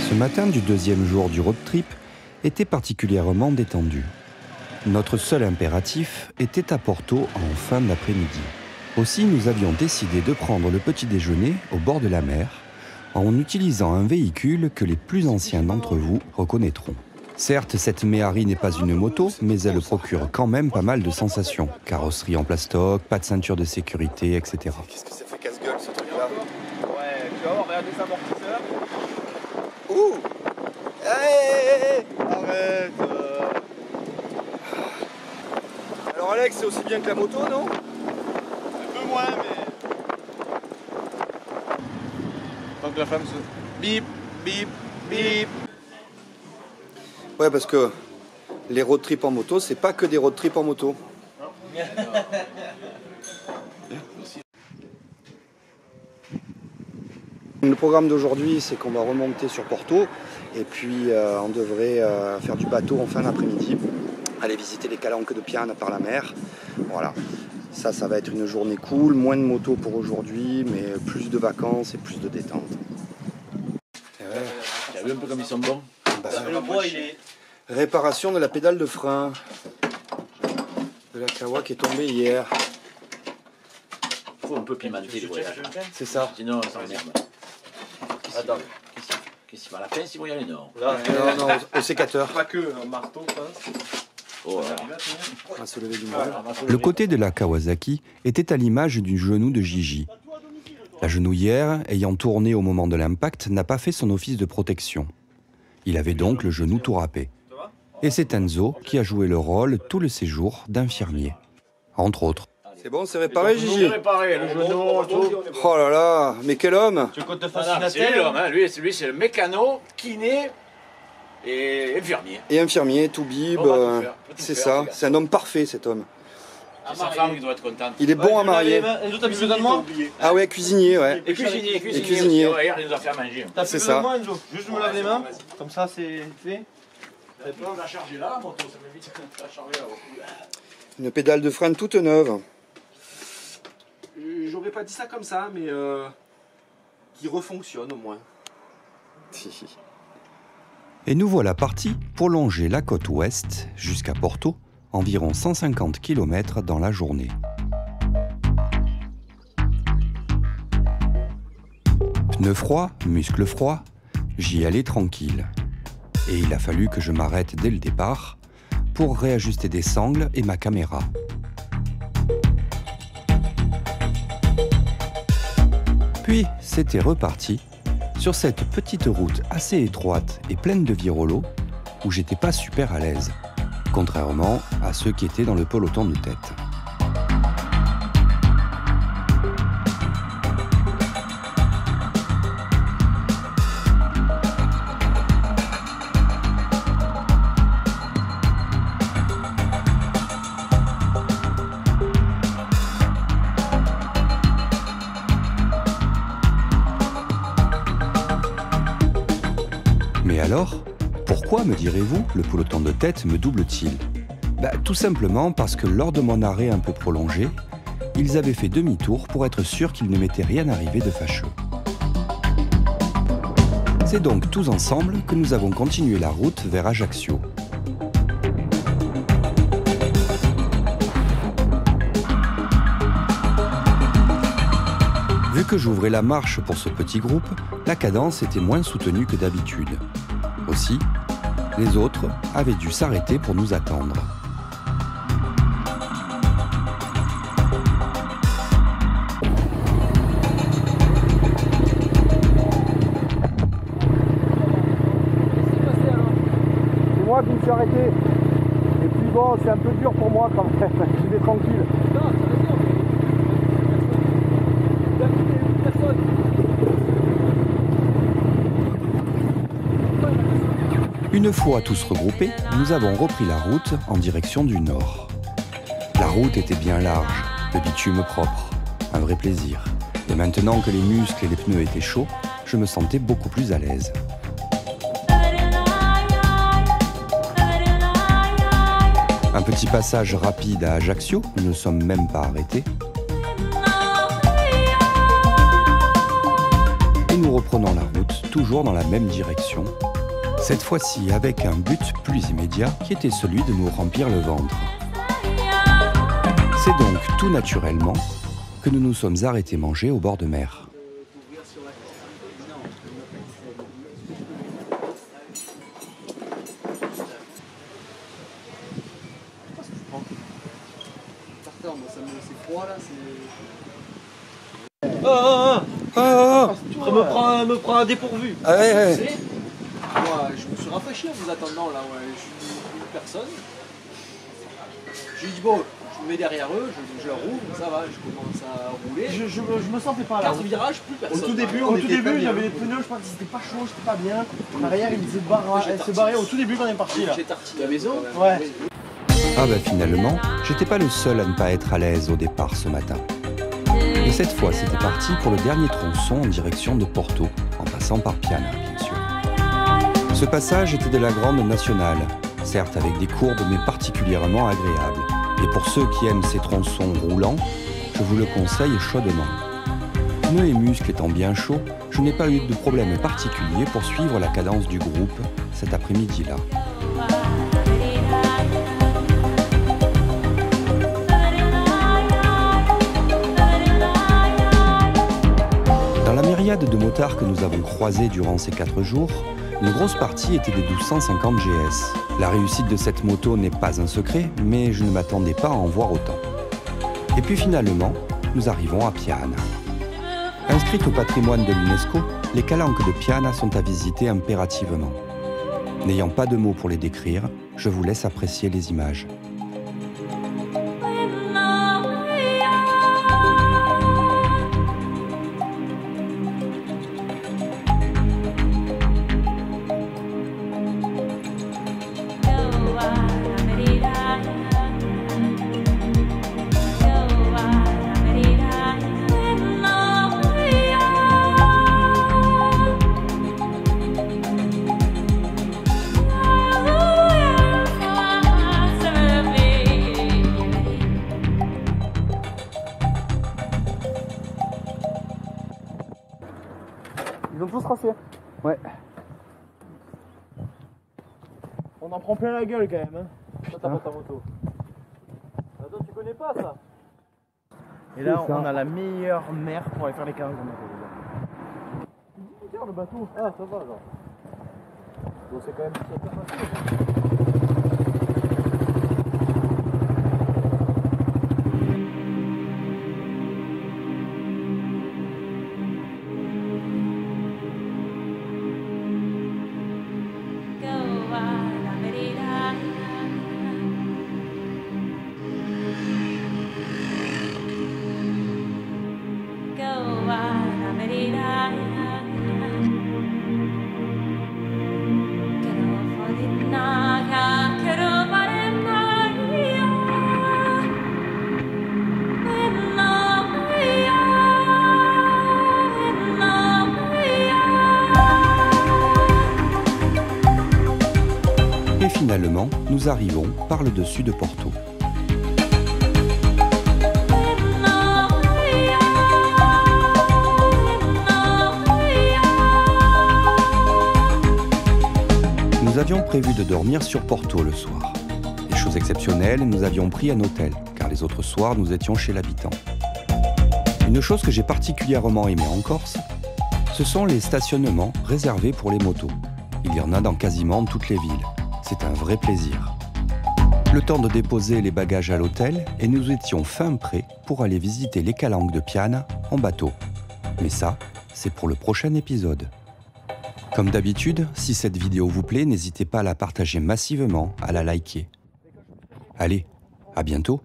Ce matin du deuxième jour du road trip était particulièrement détendu. Notre seul impératif était à Porto en fin d'après-midi. Aussi, nous avions décidé de prendre le petit déjeuner au bord de la mer en utilisant un véhicule que les plus anciens d'entre vous reconnaîtront. Certes, cette Méhari n'est pas une moto, mais elle procure quand même pas mal de sensations. Carrosserie en plastoc, pas de ceinture de sécurité, etc. Qu'est-ce que ça fait casse-gueule ce truc-là? Ouais, tu vas voir, regarde les amortisseurs. Ouh! Hey, arrête! Alors Alex, c'est aussi bien que la moto, non? Un peu moins, mais... Tant que la femme se... Bip, bip, bip. Ouais, parce que les road trips en moto, c'est pas que des road trips en moto. Le programme d'aujourd'hui, c'est qu'on va remonter sur Porto et puis on devrait faire du bateau en fin d'après-midi, aller visiter les calanques de Piana par la mer. Voilà, ça va être une journée cool, moins de moto pour aujourd'hui, mais plus de vacances et plus de détente. Tu as vu un peu comme ils sont bons? Le bois, il est... Réparation de la pédale de frein de la Kawa qui est tombée hier. Il faut un peu pimenter le voyage. C'est ça. Sinon, on s'emmerde. Attends, qu'est-ce qu'il va à la pince, ils vont y aller, non? Non, au sécateur. Pas que un marteau, quoi. Oh, On va se lever du mal. Le côté de la Kawasaki était à l'image du genou de Gigi. La genouillère, ayant tourné au moment de l'impact, n'a pas fait son office de protection. Il avait donc le genou tout râpé. Et c'est Enzo qui a joué le rôle tout le séjour d'infirmier, entre autres. C'est bon, c'est réparé, Gigi? C'est réparé, le genou, tout. Oh là là, mais quel homme! Tu veux qu'on te Ah, fasse non, une c'est lui, attelle? l'homme, hein. Lui, c'est le mécano, kiné et infirmier. Et infirmier, tout bib, On va tout faire, on peut tout c'est faire, ça, les gars. c'est un homme parfait cet homme. C'est sa femme qui doit être contente. Il est bon à marier. Enzo, t'as besoin de moi? Ah ouais, cuisinier, ouais. Et cuisinier, cuisinier. Ouais, hier, il nous a fait à manger. T'as C'est besoin ça. de moi, Enzo? Juste je me lave les mains, comme ça c'est fait. On l'a chargé là, la moto, ça m'évite de la charger là. Une pédale de frein toute neuve. J'aurais pas dit ça comme ça, mais qui refonctionne au moins. Et nous voilà partis pour longer la côte ouest jusqu'à Porto, environ 150 km dans la journée. Pneus froids, muscles froids, j'y allais tranquille. Et il a fallu que je m'arrête dès le départ pour réajuster des sangles et ma caméra. Puis c'était reparti sur cette petite route assez étroite et pleine de virolos où j'étais pas super à l'aise, contrairement à ceux qui étaient dans le peloton de tête. Mais alors, pourquoi, me direz-vous, le peloton de tête me double-t-il? Tout simplement parce que lors de mon arrêt un peu prolongé, ils avaient fait demi-tour pour être sûrs qu'il ne m'était rien arrivé de fâcheux. C'est donc tous ensemble que nous avons continué la route vers Ajaccio. Vu que j'ouvrais la marche pour ce petit groupe, la cadence était moins soutenue que d'habitude. Aussi, les autres avaient dû s'arrêter pour nous attendre. C'est moi qui me suis arrêté. Et puis bon, c'est un peu dur pour moi quand même. Je vais tranquille. Une fois tous regroupés, nous avons repris la route en direction du nord. La route était bien large, de bitume propre, un vrai plaisir. Et maintenant que les muscles et les pneus étaient chauds, je me sentais beaucoup plus à l'aise. Un petit passage rapide à Ajaccio, nous ne sommes même pas arrêtés. Et nous reprenons la route, toujours dans la même direction, cette fois-ci avec un but plus immédiat qui était celui de nous remplir le ventre. C'est donc tout naturellement que nous nous sommes arrêtés manger au bord de mer. Me prend un dépourvu. Ah ouais, ouais. Tu sais, moi, je me suis rafraîchi en vous attendant là, ouais. Je suis une personne. J'ai dit bon, je me mets derrière eux, je leur rouvre, ça va, je commence à rouler. Je me sentais pas là. 4 virages, plus personne. Au tout début, j'avais les pneus, je pense que c'était pas chaud, j'étais pas bien. L'arrière, il se barrait au tout début quand on est parti là. J'ai tartine la maison. Ouais. Ah bah finalement, j'étais pas le seul à ne pas être à l'aise au départ ce matin. Et cette fois, c'était parti pour le dernier tronçon en direction de Porto, en passant par Piana, bien sûr. Ce passage était de la grande nationale, certes avec des courbes mais particulièrement agréables. Et pour ceux qui aiment ces tronçons roulants, je vous le conseille chaudement. Pneus et muscles étant bien chauds, je n'ai pas eu de problème particulier pour suivre la cadence du groupe cet après-midi-là. Dans la myriade de motards que nous avons croisés durant ces 4 jours, une grosse partie était des 1250 GS. La réussite de cette moto n'est pas un secret, mais je ne m'attendais pas à en voir autant. Et puis finalement, nous arrivons à Piana. Inscrites au patrimoine de l'UNESCO, les calanques de Piana sont à visiter impérativement. N'ayant pas de mots pour les décrire, je vous laisse apprécier les images. Ils ont tous tracé. Ouais. On en prend plein la gueule quand même. Hein. Toi, t'as pas ta moto. Attends, tu connais pas ça? Et là, on a la meilleure mer pour aller faire les calanques. Regarde le bateau. Ah, ça va alors. Bon, c'est quand même super facile. Et finalement, nous arrivons par le dessus de Porto. Nous avions prévu de dormir sur Porto le soir. Et chose exceptionnelle, nous avions pris un hôtel, car les autres soirs, nous étions chez l'habitant. Une chose que j'ai particulièrement aimée en Corse, ce sont les stationnements réservés pour les motos. Il y en a dans quasiment toutes les villes. C'est un vrai plaisir. Le temps de déposer les bagages à l'hôtel et nous étions fin prêts pour aller visiter les calanques de Piana en bateau. Mais ça, c'est pour le prochain épisode. Comme d'habitude, si cette vidéo vous plaît, n'hésitez pas à la partager massivement, à la liker. Allez, à bientôt!